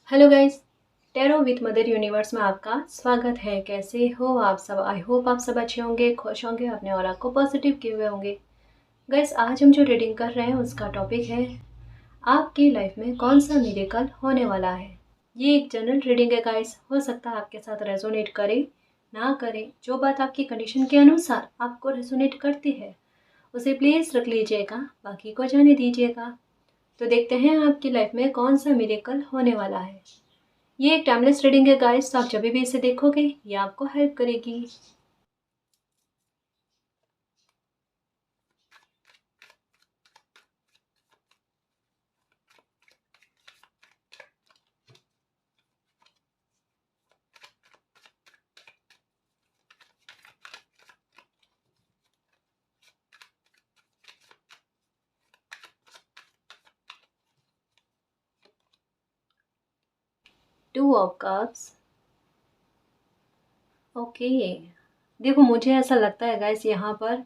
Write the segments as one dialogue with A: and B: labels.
A: Hello guys. Tarot with mother universe में आपका स्वागत है। कैसे हो आप सब? आई होप आप सब अच्छे होंगे, खुश होंगे, अपने ऑरा को पॉजिटिव किए हुए होंगे। गाइस, आज हम जो रीडिंग कर रहे हैं उसका टॉपिक है आपकी लाइफ में कौन सा मिरेकल होने वाला है। ये एक जनरल रीडिंग है गाइस, हो सकता है आपके साथ रेजोनेट करे ना करे। जो बात आपकी कंडीशन के अनुसार आपको रेजोनेट करती है उसे प्लीज़ रख लीजिएगा, बाकी को जाने दीजिएगा। तो देखते हैं आपकी लाइफ में कौन सा मिरेकल होने वाला है। ये एक टाइमलेस रीडिंग है गाइस, तो आप जब भी इसे देखोगे ये आपको हेल्प करेगी। Two of cups. ओके, देखो मुझे ऐसा लगता है गाइस यहाँ पर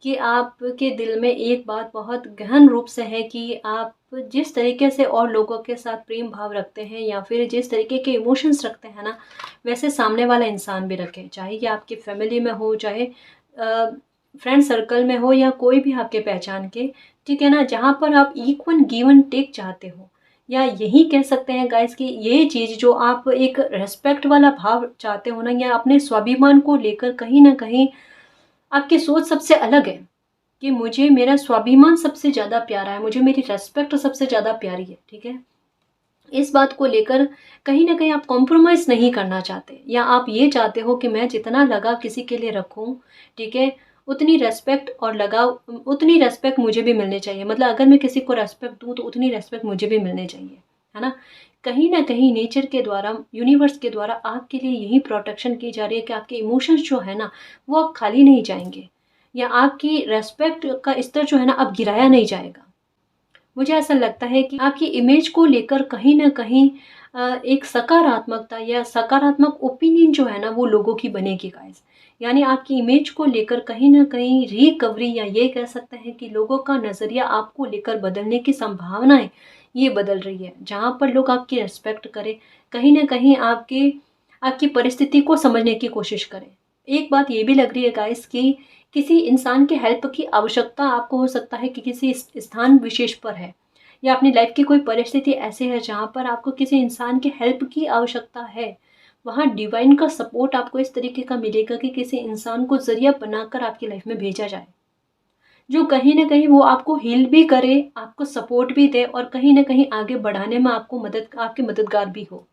A: कि आपके दिल में एक बात बहुत गहन रूप से है कि आप जिस तरीके से और लोगों के साथ प्रेम भाव रखते हैं या फिर जिस तरीके के इमोशंस रखते हैं ना, वैसे सामने वाला इंसान भी रखे, चाहे कि आपकी फैमिली में हो, चाहे फ्रेंड सर्कल में हो, या कोई भी आपके पहचान के, ठीक है ना, जहाँ पर आप इक्वल गिव एंड टेक चाहते हो। या यही कह सकते हैं गाइस कि ये चीज़ जो आप एक रेस्पेक्ट वाला भाव चाहते हो ना, या अपने स्वाभिमान को लेकर कहीं ना कहीं आपकी सोच सबसे अलग है कि मुझे मेरा स्वाभिमान सबसे ज़्यादा प्यारा है, मुझे मेरी रेस्पेक्ट सबसे ज़्यादा प्यारी है, ठीक है। इस बात को लेकर कहीं ना कहीं आप कॉम्प्रोमाइज़ नहीं करना चाहते, या आप ये चाहते हो कि मैं जितना लगाव किसी के लिए रखूं, ठीक है, उतनी रेस्पेक्ट और लगाव, उतनी रेस्पेक्ट मुझे भी मिलनी चाहिए। मतलब अगर मैं किसी को रेस्पेक्ट दूं तो उतनी रेस्पेक्ट मुझे भी मिलनी चाहिए, है ना। कहीं ना कहीं नेचर के द्वारा, यूनिवर्स के द्वारा आपके लिए यही प्रोटेक्शन की जा रही है कि आपके इमोशंस जो है ना वो अब खाली नहीं जाएंगे, या आपकी रेस्पेक्ट का स्तर जो है ना अब गिराया नहीं जाएगा। मुझे ऐसा लगता है कि आपकी इमेज को लेकर कहीं न कहीं एक सकारात्मकता या सकारात्मक ओपिनियन जो है ना वो लोगों की बनेगी गाइस। यानी आपकी इमेज को लेकर कहीं न कहीं रिकवरी, या ये कह सकते हैं कि लोगों का नज़रिया आपको लेकर बदलने की संभावनाएँ ये बदल रही है। जहाँ पर लोग आपकी रिस्पेक्ट करें, कहीं न कहीं आपकी आपकी परिस्थिति को समझने की कोशिश करें। एक बात ये भी लग रही है गाइस कि किसी इंसान की हेल्प की आवश्यकता आपको हो सकता है कि किसी स्थान विशेष पर है, या अपनी लाइफ की कोई परिस्थिति ऐसी है जहाँ पर आपको किसी इंसान की हेल्प की आवश्यकता है। वहाँ डिवाइन का सपोर्ट आपको इस तरीके का मिलेगा कि किसी इंसान को जरिया बनाकर आपकी लाइफ में भेजा जाए, जो कहीं ना कहीं वो आपको हील भी करे, आपको सपोर्ट भी दे, और कहीं ना कहीं आगे बढ़ाने में आपको आपके मददगार भी हो।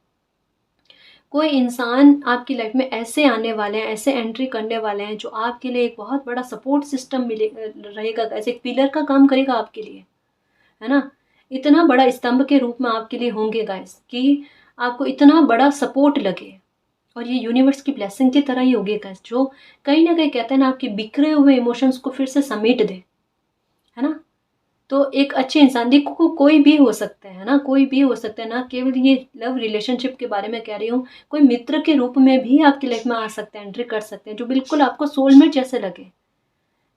A: कोई इंसान आपकी लाइफ में ऐसे आने वाले हैं, ऐसे एंट्री करने वाले हैं जो आपके लिए एक बहुत बड़ा सपोर्ट सिस्टम मिले रहेगा, ऐसे एक पिलर का काम करेगा आपके लिए, है ना। इतना बड़ा स्तंभ के रूप में आपके लिए होंगे गाइस कि आपको इतना बड़ा सपोर्ट लगे। और ये यूनिवर्स की ब्लेसिंग की तरह ही होगी गाइस, जो कहीं ना कहीं कहते हैं ना आपके बिखरे हुए इमोशंस को फिर से समेट दे, है ना। तो एक अच्छे इंसान, देखो कोई भी हो सकता है ना, कोई भी हो सकता है ना, केवल ये लव रिलेशनशिप के बारे में कह रही हूँ। कोई मित्र के रूप में भी आपकी लाइफ में आ सकते हैं, एंट्री कर सकते हैं, जो बिल्कुल आपको सोलमेट जैसे लगे,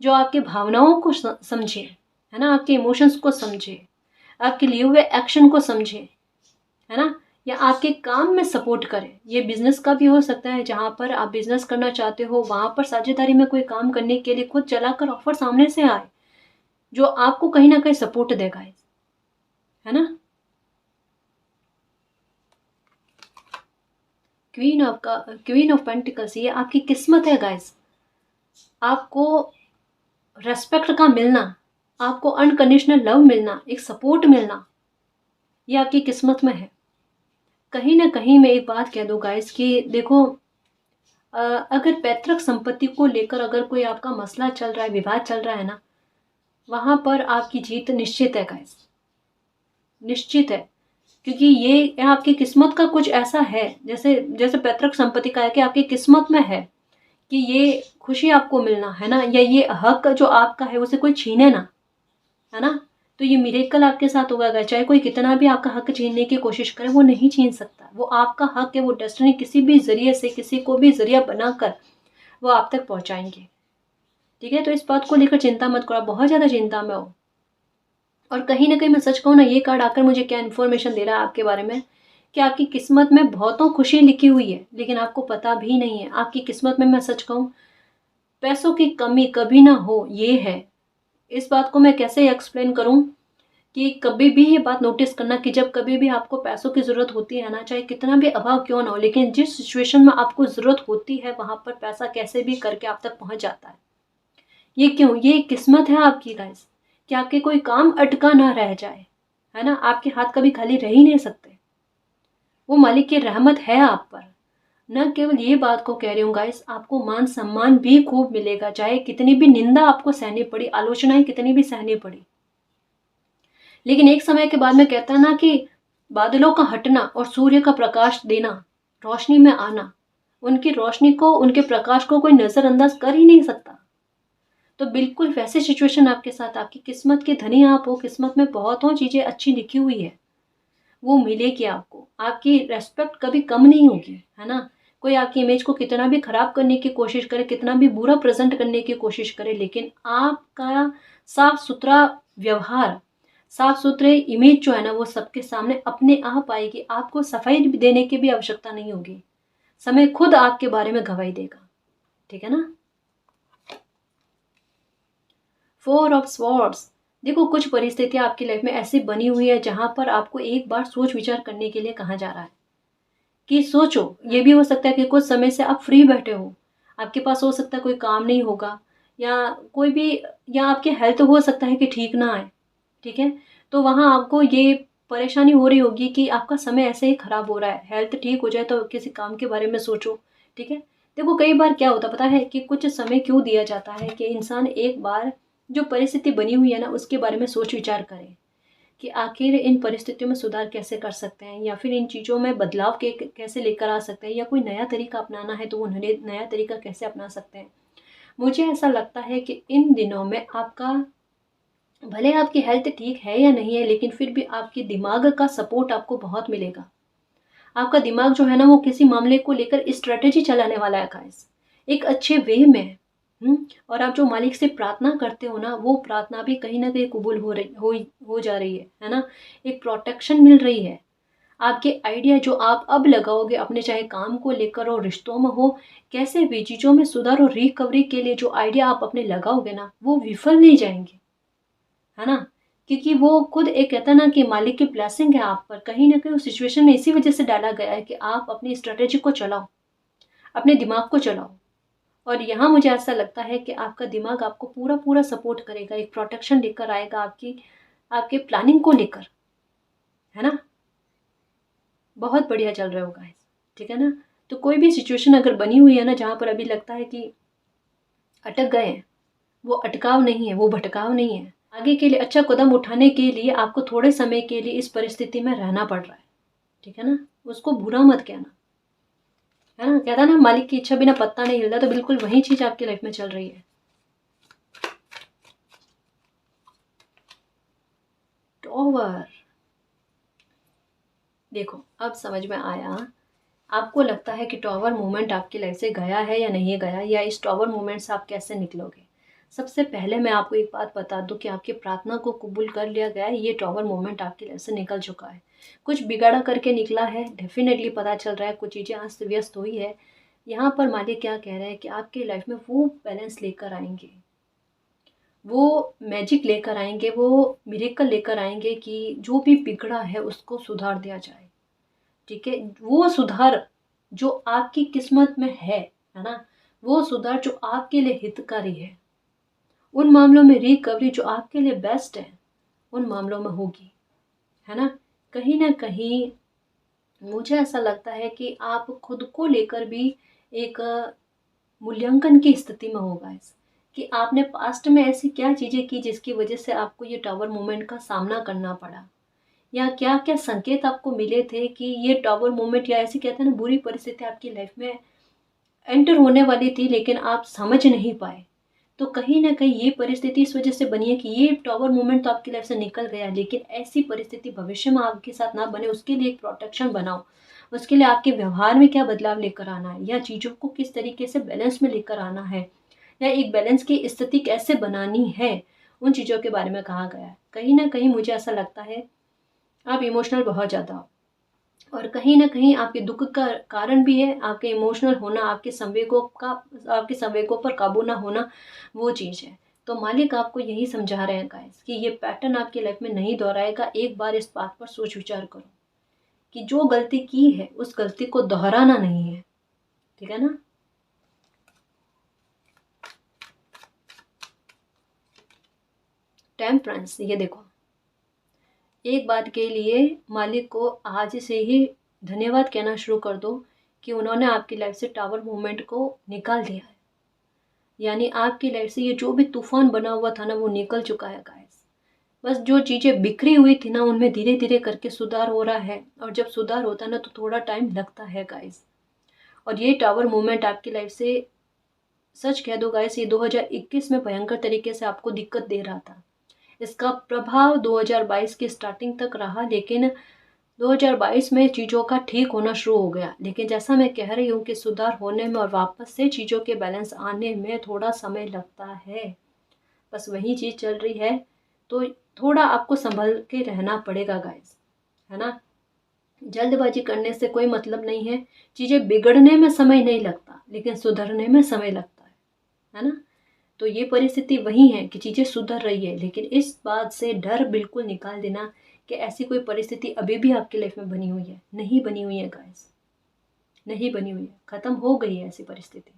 A: जो आपकी भावनाओं को समझे, है ना, आपके इमोशंस को समझे, आपके लिए हुए एक्शन को समझे, है ना, या आपके काम में सपोर्ट करे। ये बिजनेस का भी हो सकता है, जहाँ पर आप बिजनेस करना चाहते हो वहाँ पर साझेदारी में कोई काम करने के लिए खुद चलाकर ऑफर सामने से आए, जो आपको कहीं ना कहीं सपोर्ट देगा, है ना। क्वीन ऑफ पेंटिकल्स, ये आपकी किस्मत है गाइस। आपको रेस्पेक्ट का मिलना, आपको अनकंडीशनल लव मिलना, एक सपोर्ट मिलना, ये आपकी किस्मत में है। कहीं ना कहीं मैं एक बात कह दूं गाइस कि देखो, अगर पैतृक संपत्ति को लेकर अगर कोई आपका मसला चल रहा है, विवाद चल रहा है ना, वहां पर आपकी जीत निश्चित है गाइस, निश्चित है। क्योंकि ये आपकी किस्मत का कुछ ऐसा है, जैसे जैसे पैतृक संपत्ति का है कि आपकी किस्मत में है कि ये खुशी आपको मिलना, है ना, या ये हक जो आपका है उसे कोई छीने ना, है ना। तो ये मिरेकल आपके साथ होगा, चाहे कोई कितना भी आपका हक छीनने की कोशिश करे वो नहीं छीन सकता। वो आपका हक है, वो डेस्टिनी किसी भी जरिए से, किसी को भी जरिया बनाकर वो आप तक पहुंचाएंगे, ठीक है। तो इस बात को लेकर चिंता मत करो, बहुत ज़्यादा चिंता में हो। और कहीं ना कहीं मैं सच कहूँ ना, ये कार्ड आकर मुझे क्या इन्फॉर्मेशन दे रहा है आपके बारे में कि आपकी किस्मत में बहुतों खुशी लिखी हुई है, लेकिन आपको पता भी नहीं है। आपकी किस्मत में, मैं सच कहूँ, पैसों की कमी कभी ना हो, ये है। इस बात को मैं कैसे एक्सप्लेन करूँ कि कभी भी ये बात नोटिस करना कि जब कभी भी आपको पैसों की ज़रूरत होती है ना, चाहे कितना भी अभाव क्यों ना हो, लेकिन जिस सिचुएशन में आपको ज़रूरत होती है वहाँ पर पैसा कैसे भी करके आप तक पहुँच जाता है। ये क्यों? ये किस्मत है आपकी गाइस, कि आपके कोई काम अटका ना रह जाए, है ना? आपके हाथ कभी खाली रह ही नहीं सकते। वो मालिक की रहमत है आप पर। न केवल ये बात को कह रही हूँ गाइस, आपको मान सम्मान भी खूब मिलेगा, चाहे कितनी भी निंदा आपको सहनी पड़ी, आलोचनाएं कितनी भी सहनी पड़ी। लेकिन एक समय के बाद में कहता है ना कि बादलों का हटना और सूर्य का प्रकाश देना, रोशनी में आना, उनकी रोशनी को, उनके प्रकाश को कोई नजरअंदाज कर ही नहीं सकता। तो बिल्कुल वैसे सिचुएशन आपके साथ, आपकी किस्मत के धनी आप हो, किस्मत में बहुतों चीजें अच्छी लिखी हुई है, वो मिलेगी आपको। आपकी रेस्पेक्ट कभी कम नहीं होगी, है ना? कोई आपकी इमेज को कितना भी खराब करने की कोशिश करे, कितना भी बुरा प्रेजेंट करने की कोशिश करे, लेकिन आपका साफ सुथरा व्यवहार, साफ सुथरे इमेज जो है ना, वो सबके सामने अपने आप आएगी। आपको सफाई देने की भी आवश्यकता नहीं होगी, समय खुद आपके बारे में गवाही देगा। ठीक है ना? Four of swords. देखो, कुछ परिस्थितियां आपकी लाइफ में ऐसी बनी हुई है जहां पर आपको एक बार सोच विचार करने के लिए कहा जा रहा है कि सोचो। ये भी हो सकता है कि कुछ समय से आप फ्री बैठे हो, आपके पास हो सकता है कोई काम नहीं होगा, या कोई भी, या आपकी हेल्थ हो सकता है कि ठीक ना आए। ठीक है, तो वहाँ आपको ये परेशानी हो रही होगी कि आपका समय ऐसे ही खराब हो रहा है, हेल्थ ठीक हो जाए तो किसी काम के बारे में सोचो। ठीक है, देखो कई बार क्या होता पता है कि कुछ समय क्यों दिया जाता है कि इंसान एक बार जो परिस्थिति बनी हुई है ना, उसके बारे में सोच विचार करे कि आखिर इन परिस्थितियों में सुधार कैसे कर सकते हैं, या फिर इन चीज़ों में बदलाव के कैसे लेकर आ सकते हैं, या कोई नया तरीका अपनाना है तो वो नया तरीका कैसे अपना सकते हैं। मुझे ऐसा लगता है कि इन दिनों में आपका, भले आपकी हेल्थ ठीक है या नहीं है, लेकिन फिर भी आपके दिमाग का सपोर्ट आपको बहुत मिलेगा। आपका दिमाग जो है ना, वो किसी मामले को लेकर स्ट्रेटेजी चलाने वाला है गाइस, एक अच्छे वे में। और आप जो मालिक से प्रार्थना करते हो ना, वो प्रार्थना भी कहीं ना कहीं कबूल हो जा रही है ना? एक प्रोटेक्शन मिल रही है। आपके आइडिया जो आप अब लगाओगे अपने, चाहे काम को लेकर हो, रिश्तों में हो, कैसे भी चीज़ों में सुधार और रिकवरी के लिए जो आइडिया आप अपने लगाओगे ना, वो विफल नहीं जाएंगे, है ना? क्योंकि वो खुद एक कहता है ना कि मालिक की ब्लेसिंग है आप पर, कहीं ना कहीं उस सिचुएशन में इसी वजह से डाला गया है कि आप अपनी स्ट्रेटेजी को चलाओ, अपने दिमाग को चलाओ। और यहाँ मुझे ऐसा लगता है कि आपका दिमाग आपको पूरा पूरा सपोर्ट करेगा, एक प्रोटेक्शन लेकर आएगा आपकी, आपके प्लानिंग को लेकर, है ना? बहुत बढ़िया चल रहा होगा। ठीक है ना? तो कोई भी सिचुएशन अगर बनी हुई है ना, जहाँ पर अभी लगता है कि अटक गए हैं, वो अटकाव नहीं है, वो भटकाव नहीं है। आगे के लिए अच्छा कदम उठाने के लिए आपको थोड़े समय के लिए इस परिस्थिति में रहना पड़ रहा है। ठीक है ना? उसको बुरा मत कहना, है ना? कहता ना, मालिक की इच्छा बिना पत्ता नहीं हिलता, तो बिल्कुल वही चीज आपकी लाइफ में चल रही है। टॉवर, देखो अब समझ में आया। आपको लगता है कि टॉवर मूवमेंट आपकी लाइफ से गया है या नहीं गया, या इस टॉवर मूवमेंट से आप कैसे निकलोगे? सबसे पहले मैं आपको एक बात बता दूं कि आपकी प्रार्थना को कबूल कर लिया गया है। ये टॉवर मूवमेंट आपकी लाइफ से निकल चुका है। कुछ बिगाड़ा करके निकला है, डेफिनेटली पता चल रहा है, कुछ चीज़ें अस्त व्यस्त हुई है। यहाँ पर मालिक क्या कह रहे हैं कि आपकी लाइफ में वो बैलेंस लेकर आएंगे, वो मैजिक लेकर आएंगे, वो मिरेकल लेकर आएंगे कि जो भी बिगड़ा है उसको सुधार दिया जाए। ठीक है, वो सुधार जो आपकी किस्मत में है ना? वो सुधार जो आपके लिए हितकारी है, उन मामलों में रिकवरी जो आपके लिए बेस्ट है, उन मामलों में होगी, है ना? कहीं ना कहीं मुझे ऐसा लगता है कि आप खुद को लेकर भी एक मूल्यांकन की स्थिति में होगा इस, कि आपने पास्ट में ऐसी क्या चीज़ें की जिसकी वजह से आपको ये टावर मूवमेंट का सामना करना पड़ा, या क्या क्या संकेत आपको मिले थे कि ये टावर मूवमेंट, या ऐसी कहते हैं ना, बुरी परिस्थिति आपकी लाइफ में एंटर होने वाली थी लेकिन आप समझ नहीं पाए। तो कहीं ना कहीं ये परिस्थिति इस वजह से बनी है कि ये टावर मूवमेंट तो आपकी लाइफ से निकल गया, लेकिन ऐसी परिस्थिति भविष्य में आपके साथ ना बने, उसके लिए एक प्रोटेक्शन बनाओ। उसके लिए आपके व्यवहार में क्या बदलाव लेकर आना है, या चीज़ों को किस तरीके से बैलेंस में लेकर आना है, या एक बैलेंस की स्थिति कैसे बनानी है, उन चीज़ों के बारे में कहा गया है। कहीं ना कहीं मुझे ऐसा लगता है आप इमोशनल बहुत ज़्यादा हो, और कहीं न कहीं आपके दुःख का कारण भी है, आपके इमोशनल होना, आपके संवेगों पर काबू ना होना, वो चीज़ है। तो मालिक आपको यही समझा रहे हैं गाइस कि ये पैटर्न आपकी लाइफ़ में नहीं दोहराएगा। एक बार इस बात पर सोच विचार करो कि जो गलती की है, उस गलती को दोहराना नहीं है। ठीक है ना? टेम्परेंस, ये देखो, एक बात के लिए मालिक को आज से ही धन्यवाद कहना शुरू कर दो कि उन्होंने आपकी लाइफ से टावर मूवमेंट को निकाल दिया है। यानी आपकी लाइफ से ये जो भी तूफान बना हुआ था ना, वो निकल चुका है गाइस। बस जो चीज़ें बिखरी हुई थी ना, उनमें धीरे धीरे करके सुधार हो रहा है। और जब सुधार होता है ना, तो थोड़ा टाइम लगता है गाइस। और ये टावर मूवमेंट आपकी लाइफ से, सच कह दो गाइस, ये 2021 में भयंकर तरीके से आपको दिक्कत दे रहा था। इसका प्रभाव 2022 की स्टार्टिंग तक रहा, लेकिन 2022 में चीज़ों का ठीक होना शुरू हो गया। लेकिन जैसा मैं कह रही हूँ कि सुधार होने में और वापस से चीज़ों के बैलेंस आने में थोड़ा समय लगता है। बस वही चीज़ चल रही है। तो थोड़ा आपको संभल के रहना पड़ेगा गाइस, है ना? जल्दबाजी करने से कोई मतलब नहीं है। चीज़ें बिगड़ने में समय नहीं लगता, लेकिन सुधरने में समय लगता है ना? तो ये परिस्थिति वही है कि चीज़ें सुधर रही है, लेकिन इस बात से डर बिल्कुल निकाल देना कि ऐसी कोई परिस्थिति अभी भी आपकी लाइफ में बनी हुई है। नहीं बनी हुई है गाइस, नहीं बनी हुई है, ख़त्म हो गई है ऐसी परिस्थिति।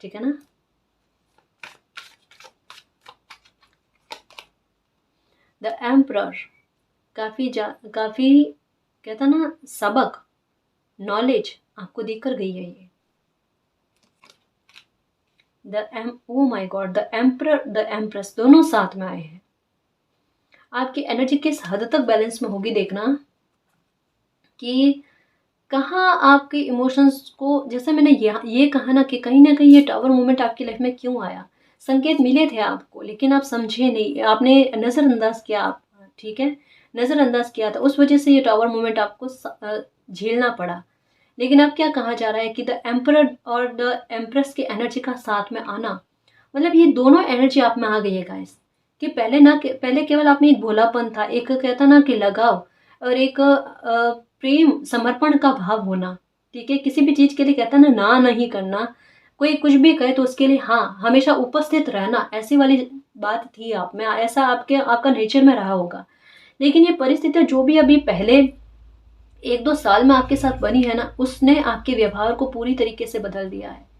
A: ठीक है ना? द एम्परर, काफ़ी कहता ना सबक, नॉलेज आपको देकर गई है ये। Oh my God, the emperor, the empress दोनों साथ में आए हैं। आपकी एनर्जी किस हद तक बैलेंस में होगी देखना कि कहाँ आपके इमोशंस को, जैसे मैंने ये कहा ना कि कहीं ना कहीं ये टावर मोमेंट आपकी लाइफ में क्यों आया। संकेत मिले थे आपको, लेकिन आप समझे नहीं, आपने नज़रअंदाज किया। आप, ठीक है, नज़रअंदाज किया था, उस वजह से ये टावर मोमेंट आपको झेलना पड़ा। लेकिन अब क्या कहा जा रहा है कि द एम्परर और द एम्प्रेस के एनर्जी का साथ में आना, मतलब ये दोनों एनर्जी आप में आ गई है गाइस। कि पहले केवल आप में एक भोलापन था, एक कहता ना कि लगाव, और एक प्रेम समर्पण का भाव होना। ठीक है, किसी भी चीज़ के लिए कहता ना नहीं करना, कोई कुछ भी कहे तो उसके लिए हाँ हमेशा उपस्थित रहना, ऐसी वाली बात थी आप में, ऐसा आपका नेचर में रहा होगा। लेकिन ये परिस्थितियाँ जो भी अभी पहले 1-2 साल में आपके साथ बनी है ना, उसने आपके व्यवहार को पूरी तरीके से बदल दिया है।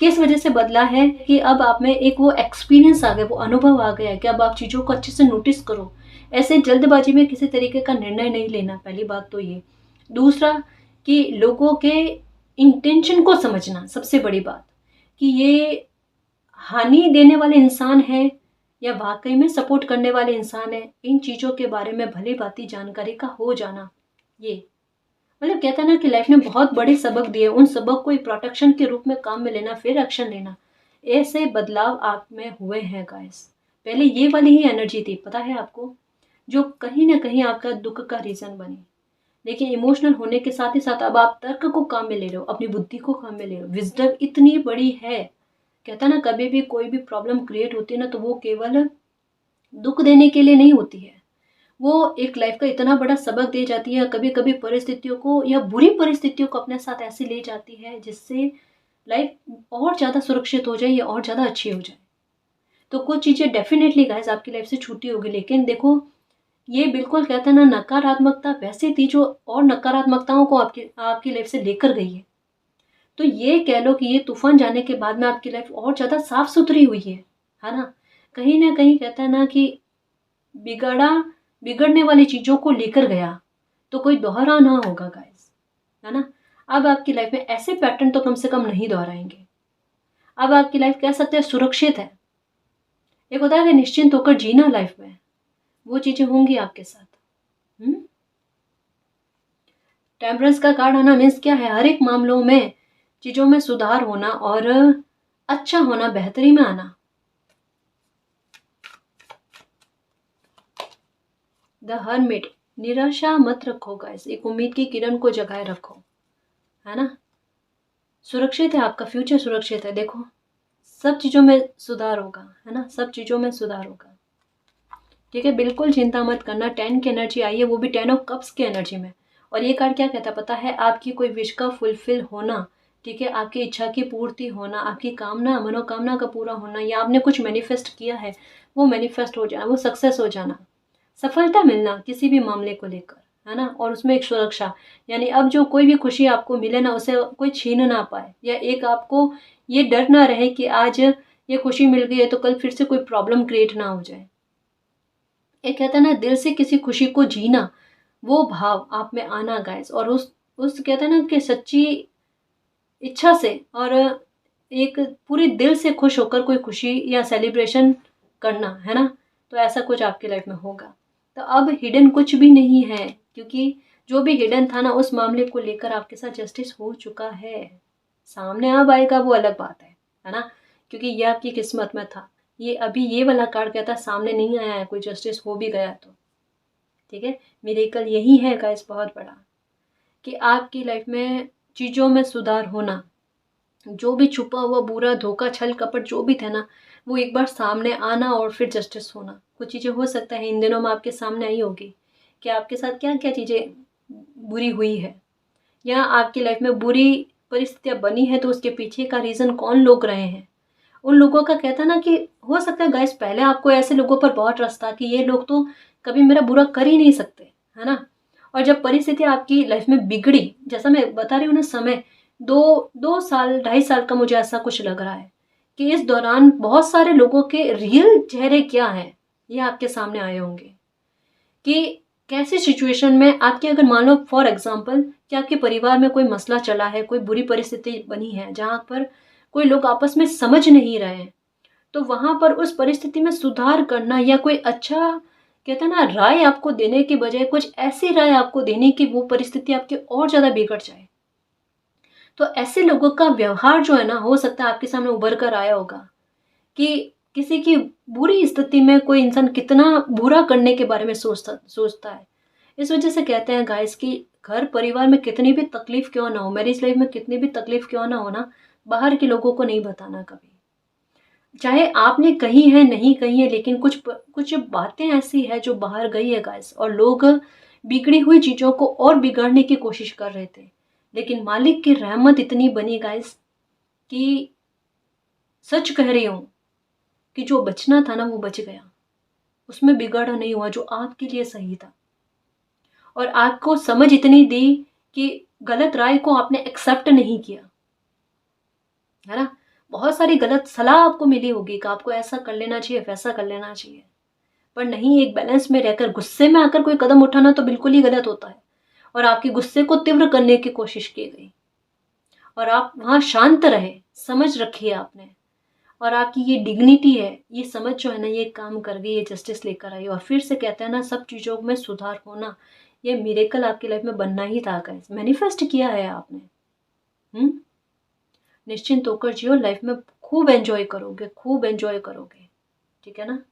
A: किस वजह से बदला है कि अब आप में एक वो एक्सपीरियंस आ गया, वो अनुभव आ गया है कि अब आप चीज़ों को अच्छे से नोटिस करो। ऐसे जल्दबाजी में किसी तरीके का निर्णय नहीं लेना, पहली बात तो ये। दूसरा कि लोगों के इंटेंशन को समझना, सबसे बड़ी बात कि ये हानि देने वाले इंसान है या वाकई में सपोर्ट करने वाले इंसान है, इन चीज़ों के बारे में भली भांति जानकारी का हो जाना। ये मतलब कहता है ना कि लाइफ ने बहुत बड़े सबक दिए, उन सबक को एक प्रोटेक्शन के रूप में काम में लेना, फिर एक्शन लेना। ऐसे बदलाव आप में हुए हैं गाइस। पहले ये वाली ही एनर्जी थी, पता है आपको, जो कहीं ना कहीं आपका दुख का रीजन बनी। लेकिन इमोशनल होने के साथ ही साथ अब आप तर्क को काम में ले रहे हो, अपनी बुद्धि को काम में ले रहे हो। विजडम इतनी बड़ी है, कहता ना कभी भी कोई भी प्रॉब्लम क्रिएट होती है ना, तो वो केवल दुख देने के लिए नहीं होती है, वो एक लाइफ का इतना बड़ा सबक दे जाती है। कभी कभी परिस्थितियों को या बुरी परिस्थितियों को अपने साथ ऐसे ले जाती है जिससे लाइफ और ज़्यादा सुरक्षित हो जाए या और ज़्यादा अच्छी हो जाए। तो कुछ चीज़ें डेफिनेटली गाइस आपकी लाइफ से छूटी होगी, लेकिन देखो ये बिल्कुल कहते हैं ना, नकारात्मकता वैसी थी जो और नकारात्मकताओं को आपकी आपकी लाइफ से लेकर गई है। तो ये कह लो कि ये तूफान जाने के बाद में आपकी लाइफ और ज़्यादा साफ सुथरी हुई है ना? कहीं ना कहीं कहता है ना कि बिगड़ा बिगड़ने वाली चीज़ों को लेकर गया, तो कोई दोहरा ना होगा गाइस, है ना? अब आपकी लाइफ में ऐसे पैटर्न तो कम से कम नहीं दोहराएंगे। अब आपकी लाइफ कह सकते हैं सुरक्षित है। एक होता है कि निश्चिंत होकर जीना लाइफ में, वो चीज़ें होंगी आपके साथ। टेम्परेंस का कार्ड आना मीन्स क्या है? हर एक मामलों में चीज़ों में सुधार होना और अच्छा होना, बेहतरी में आना। द हर्मिट, निराशा मत रखो गाइस, एक उम्मीद की किरण को जगाए रखो, है ना? सुरक्षित है, आपका फ्यूचर सुरक्षित है। देखो सब चीज़ों में सुधार होगा, है ना? सब चीज़ों में सुधार होगा। ठीक है, बिल्कुल चिंता मत करना। 10 की एनर्जी आई है, वो भी 10 ऑफ कप्स की एनर्जी में, और ये कार्ड क्या कहता है पता है, आपकी कोई विश का फुलफिल होना, ठीक है, आपकी इच्छा की पूर्ति होना, आपकी कामना मनोकामना का पूरा होना, या आपने कुछ मैनिफेस्ट किया है वो मैनिफेस्ट हो जाना, वो सक्सेस हो जाना, सफलता मिलना किसी भी मामले को लेकर, है ना। और उसमें एक सुरक्षा, यानी अब जो कोई भी खुशी आपको मिले ना उसे कोई छीन ना पाए, या एक आपको ये डर ना रहे कि आज ये खुशी मिल गई है तो कल फिर से कोई प्रॉब्लम क्रिएट ना हो जाए। एक कहता है ना दिल से किसी खुशी को जीना, वो भाव आप में आना गाइस, और उस कहते हैं ना कि सच्ची इच्छा से और एक पूरे दिल से खुश होकर कोई खुशी या सेलिब्रेशन करना, है ना। तो ऐसा कुछ आपकी लाइफ में होगा। तो अब हिडन कुछ भी नहीं है, क्योंकि जो भी हिडन था ना उस मामले को लेकर आपके साथ जस्टिस हो चुका है। सामने अब आएगा वो अलग बात है ना, क्योंकि ये आपकी किस्मत में था। ये अभी ये वाला कार्ड कहता है सामने नहीं आया है, कोई जस्टिस हो भी गया तो ठीक है। मिरेकल यही है गाइस बहुत बड़ा, कि आपकी लाइफ में चीज़ों में सुधार होना, जो भी छुपा हुआ बुरा धोखा छल कपट जो भी था ना वो एक बार सामने आना और फिर जस्टिस होना। कुछ चीज़ें हो सकता है इन दिनों में आपके सामने आई होगी कि आपके साथ क्या क्या चीज़ें बुरी हुई है, या आपकी लाइफ में बुरी परिस्थितियाँ बनी है तो उसके पीछे का रीज़न कौन लोग रहे हैं। उन लोगों का कहता ना कि हो सकता है गाइस पहले आपको ऐसे लोगों पर बहुत ट्रस्ट था कि ये लोग तो कभी मेरा बुरा कर ही नहीं सकते, है ना। और जब परिस्थिति आपकी लाइफ में बिगड़ी, जैसा मैं बता रही हूँ ना समय, 2 साल 2.5 साल का मुझे ऐसा कुछ लग रहा है कि इस दौरान बहुत सारे लोगों के रियल चेहरे क्या हैं ये आपके सामने आए होंगे, कि कैसी सिचुएशन में आपके, अगर मान लो फॉर एग्जांपल कि आपके परिवार में कोई मसला चला है, कोई बुरी परिस्थिति बनी है जहाँ पर कोई लोग आपस में समझ नहीं रहे हैं, तो वहां पर उस परिस्थिति में सुधार करना या कोई अच्छा कहते हैं ना राय आपको देने के बजाय कुछ ऐसी राय आपको देने की वो परिस्थिति आपकी और ज्यादा बिगड़ जाए। तो ऐसे लोगों का व्यवहार जो है ना हो सकता है आपके सामने उभर कर आया होगा, कि किसी की बुरी स्थिति में कोई इंसान कितना बुरा करने के बारे में सोचता है। इस वजह से कहते हैं गाइस कि घर परिवार में कितनी भी तकलीफ क्यों ना हो, मैरिज लाइफ में कितनी भी तकलीफ क्यों ना हो ना, बाहर के लोगों को नहीं बताना कभी। चाहे आपने कही है नहीं कही है, लेकिन कुछ बातें ऐसी है जो बाहर गई है गाइस, और लोग बिगड़ी हुई चीजों को और बिगाड़ने की कोशिश कर रहे थे, लेकिन मालिक की रहमत इतनी बनी गाइस कि सच कह रही हूं कि जो बचना था ना वो बच गया, उसमें बिगाड़ा नहीं हुआ जो आपके लिए सही था। और आपको समझ इतनी दी कि गलत राय को आपने एक्सेप्ट नहीं किया, है ना। बहुत सारी गलत सलाह आपको मिली होगी कि आपको ऐसा कर लेना चाहिए वैसा कर लेना चाहिए, पर नहीं, एक बैलेंस में रहकर गुस्से में आकर कोई कदम उठाना तो बिल्कुल ही गलत होता है। और आपके गुस्से को तीव्र करने की कोशिश की गई और आप वहां शांत रहे, समझ रखी है आपने, और आपकी ये डिग्निटी है, ये समझ जो है ना ये काम कर गई, ये जस्टिस लेकर आई। और फिर से कहते हैं ना सब चीज़ों में सुधार होना, ये मिरेकल आपकी लाइफ में बनना ही था गाइस, मैनिफेस्ट किया है आपने। निश्चिंत होकर जियो, लाइफ में खूब एंजॉय करोगे, खूब एंजॉय करोगे, ठीक है ना।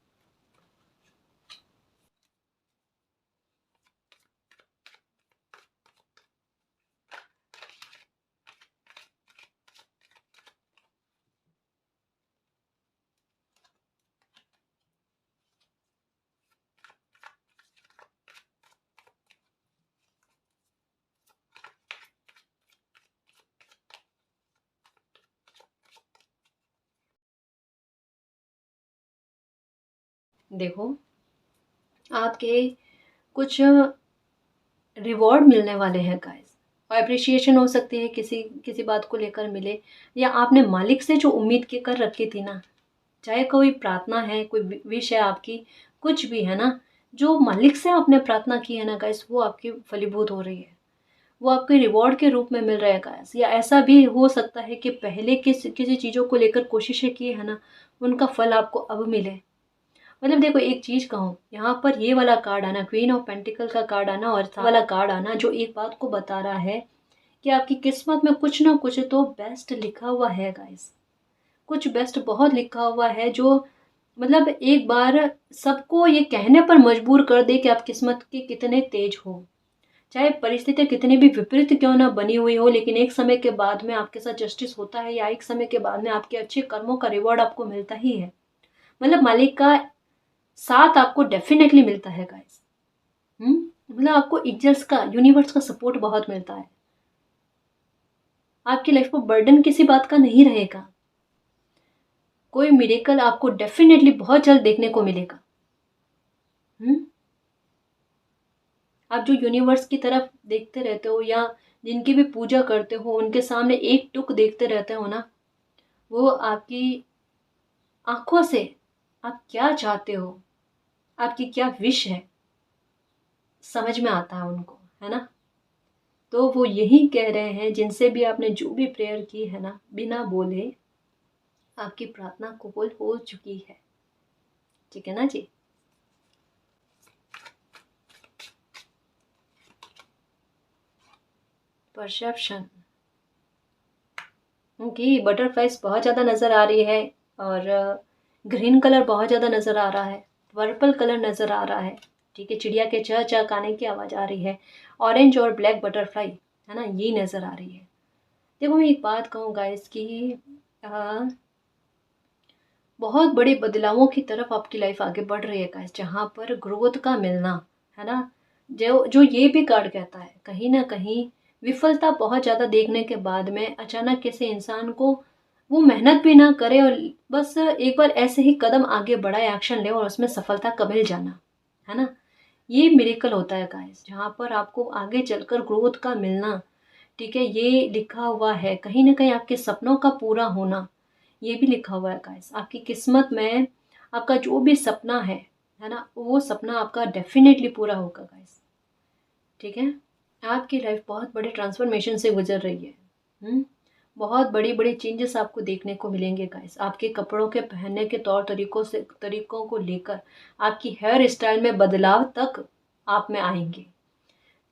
A: देखो आपके कुछ रिवॉर्ड मिलने वाले हैं गाइस, और अप्रिशिएशन हो सकती है किसी किसी बात को लेकर मिले, या आपने मालिक से जो उम्मीद के कर रखी थी ना, चाहे कोई प्रार्थना है, कोई विश है आपकी, कुछ भी है ना, जो मालिक से आपने प्रार्थना की है ना गाइस वो आपकी फलीभूत हो रही है, वो आपके रिवॉर्ड के रूप में मिल रहा है गाइस। या ऐसा भी हो सकता है कि पहले किसी चीज़ों को लेकर कोशिशें की है ना, उनका फल आपको अब मिले। मतलब देखो एक चीज कहूँ, यहाँ पर ये वाला कार्ड आना, क्वीन ऑफ पेंटिकल का कार्ड आना और वाला कार्ड आना, जो एक बात को बता रहा है कि आपकी किस्मत में कुछ ना कुछ तो बेस्ट लिखा हुआ है गाइस, कुछ बेस्ट बहुत लिखा हुआ है, जो मतलब एक बार सबको ये कहने पर मजबूर कर दे कि आप किस्मत के कितने तेज हो। चाहे परिस्थितियाँ कितनी भी विपरीत क्यों ना बनी हुई हो, लेकिन एक समय के बाद में आपके साथ जस्टिस होता है, या एक समय के बाद में आपके अच्छे कर्मों का रिवॉर्ड आपको मिलता ही है। मतलब मालिक का साथ आपको डेफिनेटली मिलता है गाइस। मतलब आपको एंजल्स का, यूनिवर्स का सपोर्ट बहुत मिलता है। आपकी लाइफ को बर्डन किसी बात का नहीं रहेगा। कोई मिरेकल आपको डेफिनेटली बहुत जल्द देखने को मिलेगा। हम्म। आप जो यूनिवर्स की तरफ देखते रहते हो या जिनकी भी पूजा करते हो, उनके सामने एक टुक देखते रहते हो ना, वो आपकी आंखों से आप क्या चाहते हो, आपकी क्या विश है, समझ में आता है उनको, है ना। तो वो यही कह रहे हैं, जिनसे भी आपने जो भी प्रेयर की है ना, बिना बोले आपकी प्रार्थना कबूल हो चुकी है। ठीक है ना जी। परसेप्शन, ओके, बटरफ्लाइज बहुत ज़्यादा नज़र आ रही है, और ग्रीन कलर बहुत ज़्यादा नज़र आ रहा है, पर्पल कलर नज़र आ रहा है। ठीक है, चिड़िया के चहचहाने की आवाज़ आ रही है, ऑरेंज और ब्लैक बटरफ्लाई, है ना, ये नज़र आ रही है। देखो मैं एक बात कहूँ गाइस कि अ, बहुत बड़े बदलावों की तरफ आपकी लाइफ आगे बढ़ रही है गाइस, जहाँ पर ग्रोथ का मिलना, है ना। जो जो ये भी कार्ड कहता है, कहीं ना कहीं विफलता बहुत ज़्यादा देखने के बाद में अचानक किसी इंसान को वो मेहनत भी ना करे और बस एक बार ऐसे ही कदम आगे बढ़ाए, एक्शन ले और उसमें सफलता का मिल जाना, है ना। ये मिरेकल होता है गाइस, जहाँ पर आपको आगे चलकर ग्रोथ का मिलना। ठीक है, ये लिखा हुआ है कहीं ना कहीं आपके सपनों का पूरा होना, ये भी लिखा हुआ है गाइस। आपकी किस्मत में आपका जो भी सपना है ना, वो सपना आपका डेफिनेटली पूरा होगा गाइस। ठीक है, आपकी लाइफ बहुत बड़े ट्रांसफॉर्मेशन से गुजर रही है। बहुत बड़ी बड़ी चेंजेस आपको देखने को मिलेंगे गाइस, आपके कपड़ों के पहनने के तरीकों को लेकर आपकी हेयर स्टाइल में बदलाव तक आप में आएंगे।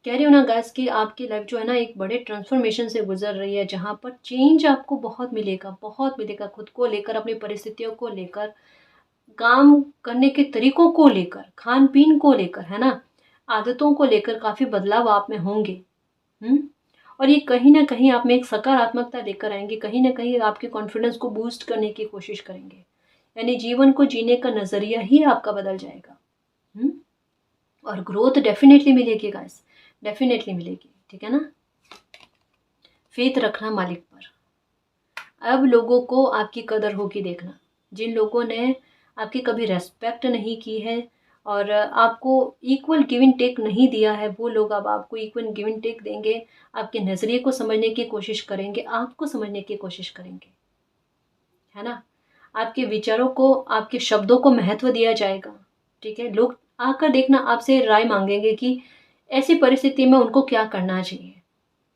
A: कह रही हूँ ना गाइस कि आपकी लाइफ जो है ना एक बड़े ट्रांसफॉर्मेशन से गुजर रही है, जहाँ पर चेंज आपको बहुत मिलेगा, बहुत मिलेगा, खुद को लेकर, अपनी परिस्थितियों को लेकर, काम करने के तरीकों को लेकर, खान पीन को लेकर, है ना, आदतों को लेकर काफ़ी बदलाव आप में होंगे। हम्म। और ये कहीं ना कहीं आप में एक सकारात्मकता लेकर आएंगे, कहीं ना कहीं आपके कॉन्फिडेंस को बूस्ट करने की कोशिश करेंगे, यानी जीवन को जीने का नज़रिया ही आपका बदल जाएगा। हम्म। और ग्रोथ डेफिनेटली मिलेगी गाइस, डेफिनेटली मिलेगी। ठीक है ना, फेथ रखना मालिक पर। अब लोगों को आपकी कदर होगी देखना, जिन लोगों ने आपकी कभी रेस्पेक्ट नहीं की है और आपको इक्वल गिव एंड टेक नहीं दिया है, वो लोग अब आपको इक्वल गिव एंड टेक देंगे, आपके नज़रिए को समझने की कोशिश करेंगे, आपको समझने की कोशिश करेंगे, है ना। आपके विचारों को, आपके शब्दों को महत्व दिया जाएगा। ठीक है, लोग आकर देखना आपसे राय मांगेंगे कि ऐसी परिस्थिति में उनको क्या करना चाहिए।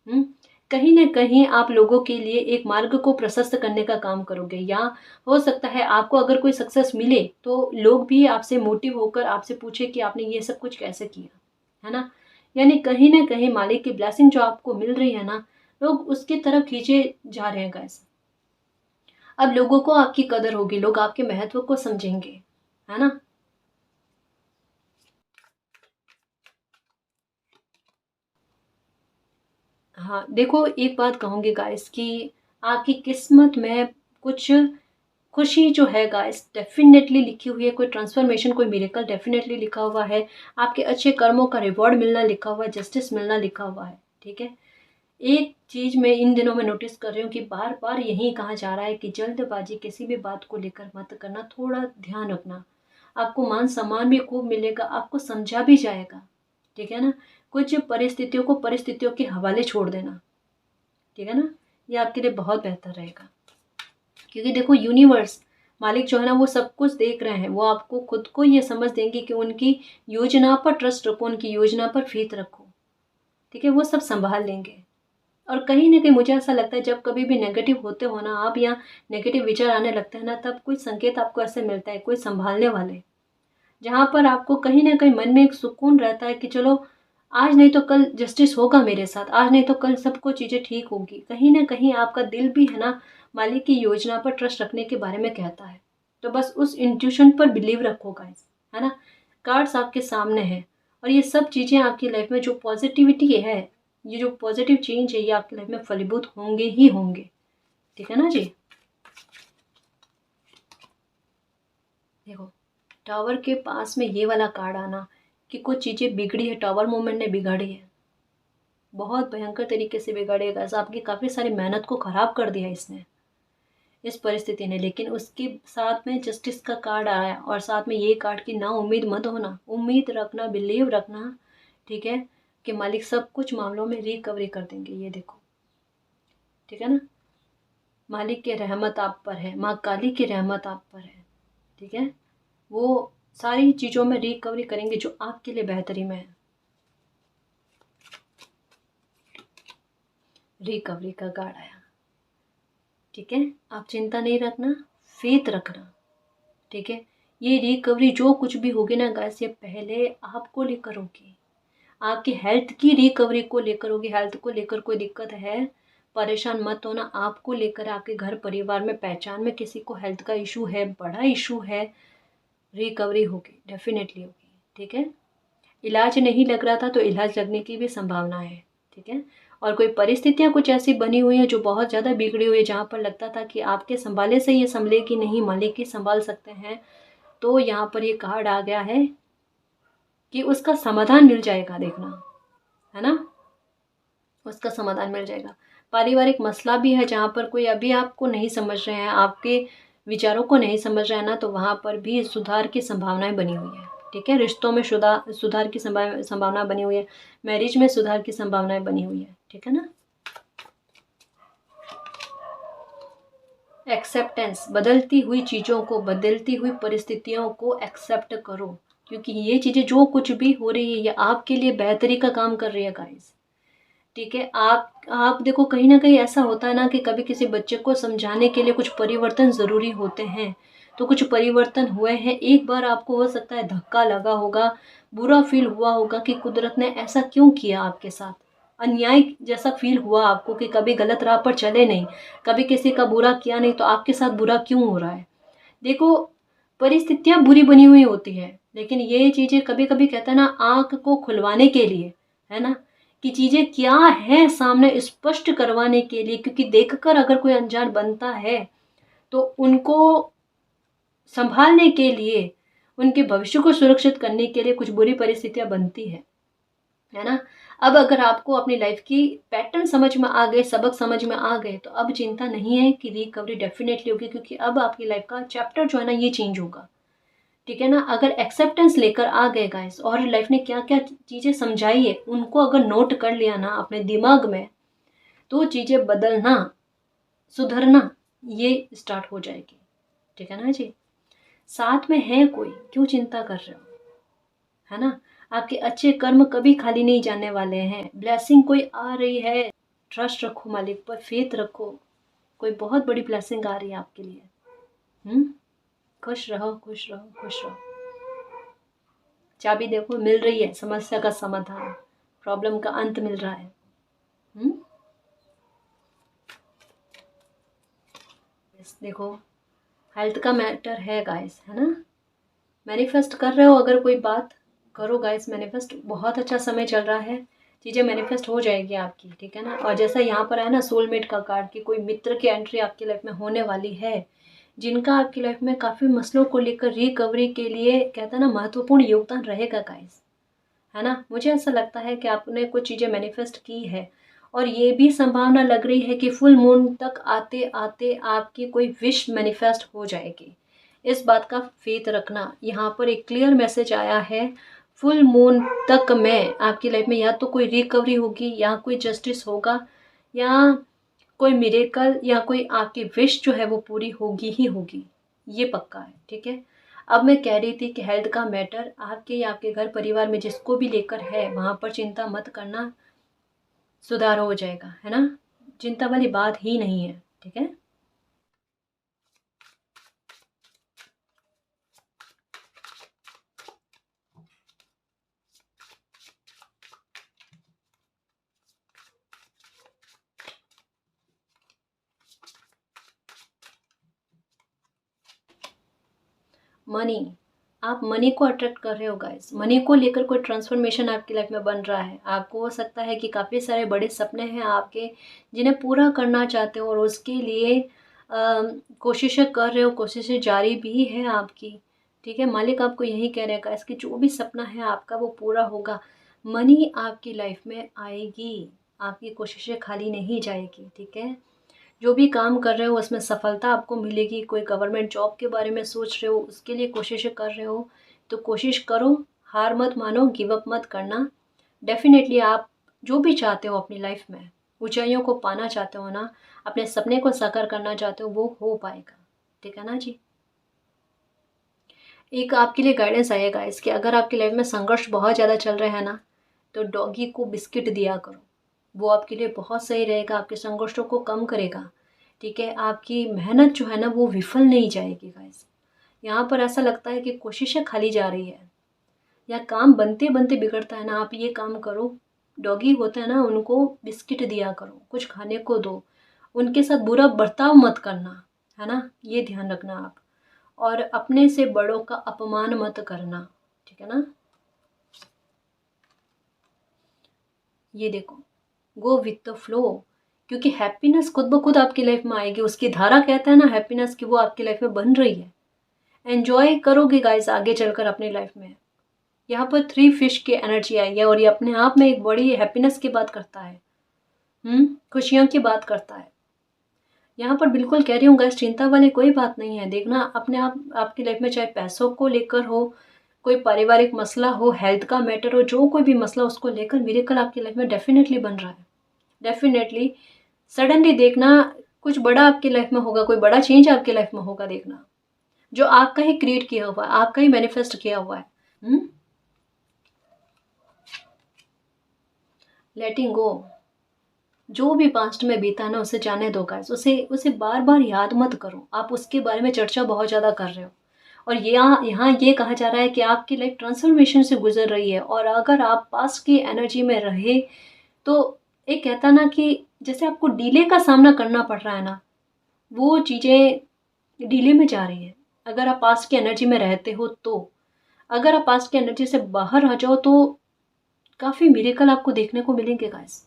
A: हम्म। कहीं ना कहीं आप लोगों के लिए एक मार्ग को प्रशस्त करने का काम करोगे, या हो सकता है आपको अगर कोई सक्सेस मिले तो लोग भी आपसे मोटिव होकर आपसे पूछे कि आपने ये सब कुछ कैसे किया, है ना कहीं मालिक की ब्लेसिंग जो आपको मिल रही है ना, लोग उसकी तरफ खींचे जा रहे हैं गाइस। अब लोगों को आपकी कदर होगी, लोग आपके महत्व को समझेंगे, है ना। हाँ, देखो एक बात कहूंगी गाइस कि आपकी किस्मत में कुछ खुशी जो है गाइस डेफिनेटली लिखी हुई है, कोई ट्रांसफॉर्मेशन, कोई मिरेकल डेफिनेटली लिखा हुआ है, आपके अच्छे कर्मों का रिवॉर्ड मिलना लिखा हुआ है, जस्टिस मिलना लिखा हुआ है। ठीक है, एक चीज मैं इन दिनों में नोटिस कर रही हूँ कि बार बार यही कहा जा रहा है कि जल्दबाजी किसी भी बात को लेकर मत करना, थोड़ा ध्यान रखना, आपको मान सम्मान भी खूब मिलेगा, आपको समझा भी जाएगा। ठीक है ना, कुछ परिस्थितियों को परिस्थितियों के हवाले छोड़ देना। ठीक है ना, ये आपके लिए बहुत बेहतर रहेगा, क्योंकि देखो यूनिवर्स, मालिक जो है ना, वो सब कुछ देख रहे हैं, वो आपको खुद को ये समझ देंगे कि उनकी योजना पर ट्रस्ट रखो, उनकी योजना पर फेथ रखो। ठीक है, वो सब संभाल लेंगे। और कहीं ना कहीं मुझे ऐसा लगता है जब कभी भी नेगेटिव होते हो ना आप, या नेगेटिव विचार आने लगते हैं ना, तब कोई संकेत आपको ऐसे मिलता है, कोई संभालने वाले, जहाँ पर आपको कहीं ना कहीं मन में एक सुकून रहता है कि चलो आज नहीं तो कल जस्टिस होगा मेरे साथ, आज नहीं तो कल सबको चीज़ें ठीक होगी। कहीं ना कहीं आपका दिल भी है ना, मालिक की योजना पर ट्रस्ट रखने के बारे में कहता है। तो बस उस इंट्यूशन पर बिलीव रखो गाइस, है ना। कार्ड्स आपके सामने हैं, और ये सब चीज़ें आपकी लाइफ में जो पॉजिटिविटी है, ये जो पॉजिटिव चेंज है, ये आपकी लाइफ में फलीभूत होंगे ही होंगे। ठीक है ना जी। देखो, टावर के पास में ये वाला कार्ड आना, कि कुछ चीज़ें बिगड़ी है, टावर मूवमेंट ने बिगाड़ी है, बहुत भयंकर तरीके से बिगाड़ी है गाइस। आपकी काफ़ी सारी मेहनत को ख़राब कर दिया इसने, इस परिस्थिति ने। लेकिन उसके साथ में जस्टिस का कार्ड आया और साथ में ये कार्ड की ना उम्मीद मत होना, उम्मीद रखना, बिलीव रखना, ठीक है, कि मालिक सब कुछ मामलों में रिकवरी कर देंगे। ये देखो, ठीक है ना, मालिक की रहमत आप पर है, माँ काली की रहमत आप पर है, ठीक है। वो सारी चीज़ों में रिकवरी करेंगे जो आपके लिए बेहतरी में है। रिकवरी का कार्ड आया, ठीक है। आप चिंता नहीं रखना, फेथ रखना, ठीक है। ये रिकवरी जो कुछ भी होगी ना गाइस, ये पहले आपको लेकर होगी, आपकी हेल्थ की रिकवरी को लेकर होगी। हेल्थ को लेकर कोई दिक्कत है, परेशान मत होना। आपको लेकर, आपके घर परिवार में, पहचान में किसी को हेल्थ का इशू है, बड़ा इशू है, रिकवरी होगी, डेफिनेटली होगी, ठीक है। इलाज नहीं लग रहा था तो इलाज लगने की भी संभावना है, ठीक है। और कोई परिस्थितियाँ कुछ ऐसी बनी हुई हैं जो बहुत ज़्यादा बिगड़ी हुई है, जहाँ पर लगता था कि आपके संभाले से ये संभलेगी नहीं, मालिक ही संभाल सकते हैं, तो यहाँ पर ये कार्ड आ गया है कि उसका समाधान मिल जाएगा, देखना, है ना, उसका समाधान मिल जाएगा। पारिवारिक मसला भी है जहाँ पर कोई अभी आपको नहीं समझ रहे हैं, आपके विचारों को नहीं समझ रहे हैं ना, तो वहाँ पर भी सुधार की संभावनाएं बनी हुई है, ठीक है। रिश्तों में सुधार की संभावना बनी हुई है, मैरिज में सुधार की संभावनाएं बनी हुई है, ठीक है ना। एक्सेप्टेंस, बदलती हुई चीज़ों को, बदलती हुई परिस्थितियों को एक्सेप्ट करो, क्योंकि ये चीज़ें जो कुछ भी हो रही है ये आपके लिए बेहतरी का काम कर रही है गाइस, ठीक है। आप देखो, कहीं ना कहीं ऐसा होता है ना कि कभी किसी बच्चे को समझाने के लिए कुछ परिवर्तन ज़रूरी होते हैं, तो कुछ परिवर्तन हुए हैं। एक बार आपको हो सकता है धक्का लगा होगा, बुरा फील हुआ होगा कि कुदरत ने ऐसा क्यों किया आपके साथ, अन्याय जैसा फील हुआ आपको कि कभी गलत राह पर चले नहीं, कभी किसी का बुरा किया नहीं, तो आपके साथ बुरा क्यों हो रहा है। देखो, परिस्थितियां बुरी बनी हुई होती है, लेकिन ये चीज़ें कभी कभी कहते हैं ना, आँख को खुलवाने के लिए, है ना, कि चीज़ें क्या है सामने स्पष्ट करवाने के लिए, क्योंकि देखकर अगर कोई अनजान बनता है तो उनको संभालने के लिए, उनके भविष्य को सुरक्षित करने के लिए कुछ बुरी परिस्थितियां बनती है ना। अब अगर आपको अपनी लाइफ की पैटर्न समझ में आ गए, सबक समझ में आ गए, तो अब चिंता नहीं है कि रिकवरी डेफिनेटली होगी, क्योंकि अब आपकी लाइफ का चैप्टर जो है ना ये चेंज होगा, ठीक है ना। अगर एक्सेप्टेंस लेकर आ गए गाइस, और लाइफ ने क्या क्या चीज़ें समझाई है उनको अगर नोट कर लिया ना अपने दिमाग में, तो चीज़ें बदलना, सुधरना ये स्टार्ट हो जाएगी, ठीक है ना जी। साथ में है कोई, क्यों चिंता कर रहे हो, है ना। आपके अच्छे कर्म कभी खाली नहीं जाने वाले हैं, ब्लेसिंग कोई आ रही है, ट्रस्ट रखो मालिक पर, फेथ रखो, कोई बहुत बड़ी ब्लेसिंग आ रही है आपके लिए। खुश रहो, खुश रहो, खुश रहो। चाबी देखो मिल रही है, समस्या का समाधान, प्रॉब्लम का अंत मिल रहा है। देखो, हेल्थ का मैटर है गाइस, है ना। मैनिफेस्ट कर रहे हो, अगर कोई बात करो गाइस, मैनिफेस्ट, बहुत अच्छा समय चल रहा है, चीज़ें मैनिफेस्ट हो जाएगी आपकी, ठीक है ना। और जैसा यहाँ पर है ना सोलमेट का कार्ड, कि कोई मित्र की एंट्री आपकी लाइफ में होने वाली है, जिनका आपकी लाइफ में काफ़ी मसलों को लेकर रिकवरी के लिए कहते हैं ना महत्वपूर्ण योगदान रहेगा गाइस, है ना। मुझे ऐसा लगता है कि आपने कुछ चीज़ें मैनिफेस्ट की है, और ये भी संभावना लग रही है कि फुल मून तक आते आते आपकी कोई विश मैनिफेस्ट हो जाएगी। इस बात का फेथ रखना। यहाँ पर एक क्लियर मैसेज आया है, फुल मून तक में आपकी लाइफ में या तो कोई रिकवरी होगी, या कोई जस्टिस होगा, या कोई मिरेकल, या कोई आपकी विश जो है वो पूरी होगी ही होगी, ये पक्का है, ठीक है। अब मैं कह रही थी कि हेल्थ का मैटर आपके या आपके घर परिवार में जिसको भी लेकर है, वहाँ पर चिंता मत करना, सुधार हो जाएगा, है ना। चिंता वाली बात ही नहीं है, ठीक है। मनी, आप मनी को अट्रैक्ट कर रहे हो गाइस, मनी को लेकर कोई ट्रांसफॉर्मेशन आपकी लाइफ में बन रहा है। आपको हो सकता है कि काफ़ी सारे बड़े सपने हैं आपके, जिन्हें पूरा करना चाहते हो, और उसके लिए कोशिशें कर रहे हो, कोशिशें जारी भी है आपकी, ठीक है, मालिक आपको यही कह रहेगा, इसकी जो भी सपना है आपका वो पूरा होगा। मनी आपकी लाइफ में आएगी, आपकी कोशिशें खाली नहीं जाएगी। ठीक है, जो भी काम कर रहे हो उसमें सफलता आपको मिलेगी। कोई गवर्नमेंट जॉब के बारे में सोच रहे हो, उसके लिए कोशिशें कर रहे हो, तो कोशिश करो, हार मत मानो, गिव अप मत करना। डेफिनेटली आप जो भी चाहते हो अपनी लाइफ में, ऊंचाइयों को पाना चाहते हो ना, अपने सपने को साकार करना चाहते हो, वो हो पाएगा। ठीक है ना जी। एक आपके लिए गाइडेंस आएगा इसके, अगर आपकी लाइफ में संघर्ष बहुत ज़्यादा चल रहा है ना, तो डॉगी को बिस्किट दिया करो, वो आपके लिए बहुत सही रहेगा, आपके संघर्षों को कम करेगा। ठीक है, आपकी मेहनत जो है ना वो विफल नहीं जाएगी गाइस। यहाँ पर ऐसा लगता है कि कोशिशें खाली जा रही है या काम बनते बनते बिगड़ता है ना, आप ये काम करो, डॉगी होता है ना, उनको बिस्किट दिया करो, कुछ खाने को दो, उनके साथ बुरा बर्ताव मत करना, है ना, ये ध्यान रखना आप। और अपने से बड़ों का अपमान मत करना। ठीक है ना। ये देखो, गो विथ द फ्लो, क्योंकि हैप्पीनेस खुद ब खुद आपकी लाइफ में आएगी। उसकी धारा कहता है ना हैप्पीनेस की, वो आपकी लाइफ में बन रही है। एंजॉय करोगे गाइस आगे चलकर अपनी लाइफ में। यहाँ पर 3 फिश की एनर्जी आई है और ये अपने आप में एक बड़ी हैप्पीनेस की बात करता है। खुशियों की बात करता है। यहाँ पर बिल्कुल कह रही हूँ गाइस, चिंता वाली कोई बात नहीं है। देखना अपने आप आपकी लाइफ में, चाहे पैसों को लेकर हो, कोई पारिवारिक मसला हो, हेल्थ का मैटर हो, जो कोई भी मसला उसको लेकर मिरेकल आपकी लाइफ में डेफिनेटली बन रहा है। डेफिनेटली सडनली देखना कुछ बड़ा आपकी लाइफ में होगा, कोई बड़ा चेंज आपकी लाइफ में होगा। देखना जो आपका ही क्रिएट किया हुआ है, आपका ही मैनिफेस्ट किया हुआ है। लेटिंग गो, जो भी पास्ट में बीता ना उसे जाने दो गाइस, उसे उसे बार बार याद मत करो। आप उसके बारे में चर्चा बहुत ज़्यादा कर रहे हो, और यहाँ यहाँ ये कहा जा रहा है कि आपकी लाइफ ट्रांसफॉर्मेशन से गुजर रही है। और अगर आप पास्ट की एनर्जी में रहे तो एक कहता ना कि जैसे आपको डीले का सामना करना पड़ रहा है ना, वो चीज़ें डीले में जा रही है। अगर आप पास्ट की एनर्जी में रहते हो तो, अगर आप पास्ट की एनर्जी से बाहर आ जाओ तो काफ़ी मिरेकल आपको देखने को मिलेंगे गाइस।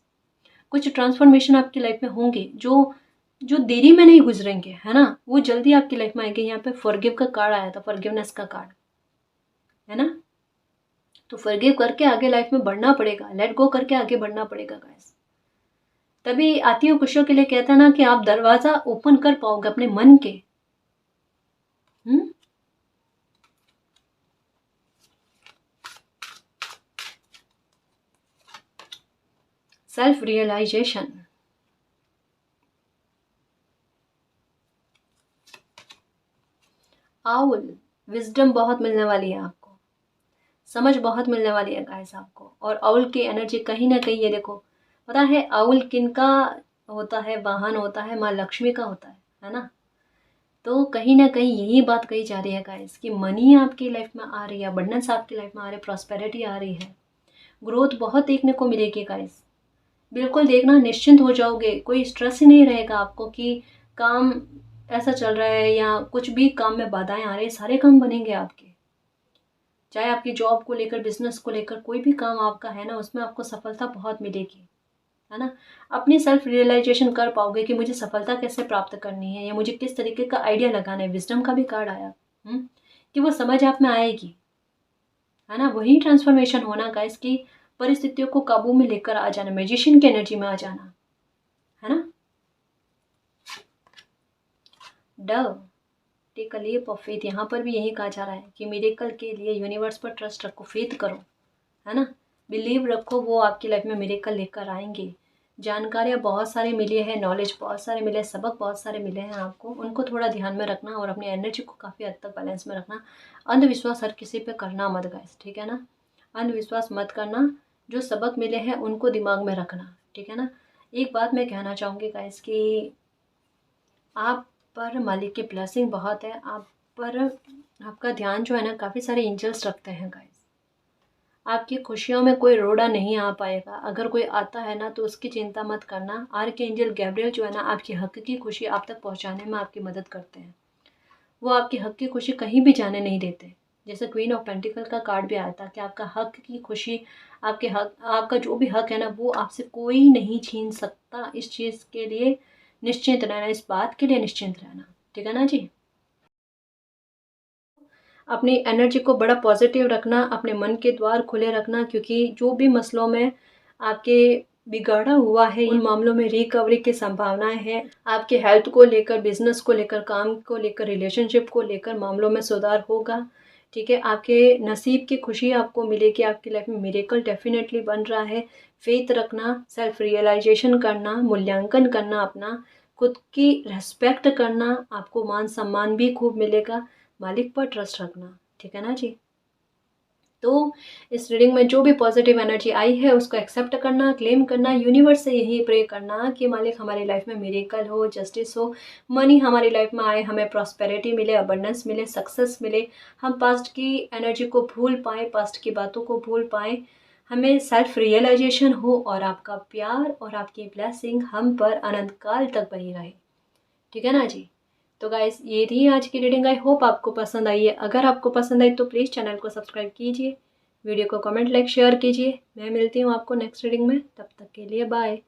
A: कुछ ट्रांसफॉर्मेशन आपकी लाइफ में होंगे जो जो देरी में नहीं गुजरेंगे, है ना, वो जल्दी आपकी लाइफ में आएंगे। यहाँ पे फॉरगिव का कार्ड आया था, फॉरगिवनेस का कार्ड, है ना। तो फॉरगिव करके आगे लाइफ में बढ़ना पड़ेगा, लेट गो करके आगे बढ़ना पड़ेगा गाइस। तभी आती है खुशियों के लिए, कहता है ना कि आप दरवाजा ओपन कर पाओगे अपने मन के। सेल्फ रियलाइजेशन, आउल, विजडम बहुत मिलने वाली है आपको, समझ बहुत मिलने वाली है गाइस आपको। और आउल की एनर्जी कहीं ना कहीं, ये देखो, पता है आउल किनका होता है, वाहन होता है, माँ लक्ष्मी का होता है ना। तो कहीं ना कहीं यही बात कही जा रही है गाइस कि मनी आपकी लाइफ में आ रही है, अबंडेंस आपकी लाइफ में आ रही है, प्रॉस्पेरिटी आ रही है, ग्रोथ बहुत देखने को मिलेगी गाइस। बिल्कुल देखना, निश्चिंत हो जाओगे, कोई स्ट्रेस ही नहीं रहेगा आपको कि काम ऐसा चल रहा है या कुछ भी काम में बाधाएं आ रही है, सारे काम बनेंगे आपके। चाहे आपकी जॉब को लेकर, बिजनेस को लेकर, कोई भी काम आपका है ना, उसमें आपको सफलता बहुत मिलेगी, है ना। अपनी सेल्फ रियलाइजेशन कर पाओगे कि मुझे सफलता कैसे प्राप्त करनी है या मुझे किस तरीके का आइडिया लगाना है। विजडम का भी कार्ड आया, कि वो समझ आप में आएगी, है ना। वही ट्रांसफॉर्मेशन होना का, इसकी परिस्थितियों को काबू में लेकर आ जाना, मैजिशियन की एनर्जी में आ जाना, है ना। Dove, take a leap of faith, यहाँ पर भी यही कहा जा रहा है कि मिरेकल के लिए यूनिवर्स पर ट्रस्ट रखो, फेथ करो, है ना, बिलीव रखो, वो आपकी लाइफ में मिरेकल लेकर आएंगे। जानकारियाँ बहुत सारी मिली है, नॉलेज बहुत सारे मिले, सबक बहुत सारे मिले हैं आपको, उनको थोड़ा ध्यान में रखना और अपनी एनर्जी को काफ़ी हद तक बैलेंस में रखना। अंधविश्वास हर किसी पे करना मत गाइस, ठीक है ना, अंधविश्वास मत करना। जो सबक मिले हैं उनको दिमाग में रखना, ठीक है ना। एक बात मैं कहना चाहूँगी गाइस कि आप पर मालिक की ब्लेसिंग बहुत है, आप पर आपका ध्यान जो है ना, काफ़ी सारे एंजल्स रखते हैं गाइस। आपकी खुशियों में कोई रोड़ा नहीं आ पाएगा, अगर कोई आता है ना तो उसकी चिंता मत करना। आर्क एंजल गैब्रियल जो है ना, आपकी हक की खुशी आप तक पहुंचाने में आपकी मदद करते हैं। वो आपकी हक की खुशी कहीं भी जाने नहीं देते। जैसे क्वीन ऑफ पेंटिकल का कार्ड भी आया था कि आपका हक की खुशी, आपके हक, आपका जो भी हक है ना, वो आपसे कोई नहीं छीन सकता। इस चीज़ के लिए निश्चिंत रहना, इस बात के लिए निश्चिंत रहना, ठीक है ना जी। अपनी एनर्जी को बड़ा पॉजिटिव रखना, अपने मन के द्वार खुले रखना, क्योंकि जो भी मसलों में आपके बिगाड़ा हुआ है उन मामलों में रिकवरी की संभावनाएं हैं। आपके हेल्थ को लेकर, बिजनेस को लेकर, काम को लेकर, रिलेशनशिप को लेकर मामलों में सुधार होगा। ठीक है, आपके नसीब की खुशी आपको मिलेगी, आपकी लाइफ में मिरेकल डेफिनेटली बन रहा है। फेथ रखना, सेल्फ रियलाइजेशन करना, मूल्यांकन करना, अपना खुद की रेस्पेक्ट करना, आपको मान सम्मान भी खूब मिलेगा। मालिक पर ट्रस्ट रखना, ठीक है ना जी। तो इस रीडिंग में जो भी पॉजिटिव एनर्जी आई है उसको एक्सेप्ट करना, क्लेम करना, यूनिवर्स से यही प्रे करना कि मालिक हमारी लाइफ में मिरेकल हो, जस्टिस हो, मनी हमारी लाइफ में आए, हमें प्रॉस्पेरिटी मिले, अबंडेंस मिले, सक्सेस मिले, हम पास्ट की एनर्जी को भूल पाएँ, पास्ट की बातों को भूल पाएँ, हमें सेल्फ रियलाइजेशन हो और आपका प्यार और आपकी ब्लेसिंग हम पर अनंत काल तक बनी रहे, ठीक है ना जी। तो गाइस ये थी आज की रीडिंग। आई होप आपको पसंद आई है। अगर आपको पसंद आई तो प्लीज़ चैनल को सब्सक्राइब कीजिए, वीडियो को कमेंट, लाइक, शेयर कीजिए। मैं मिलती हूँ आपको नेक्स्ट रीडिंग में, तब तक के लिए बाय।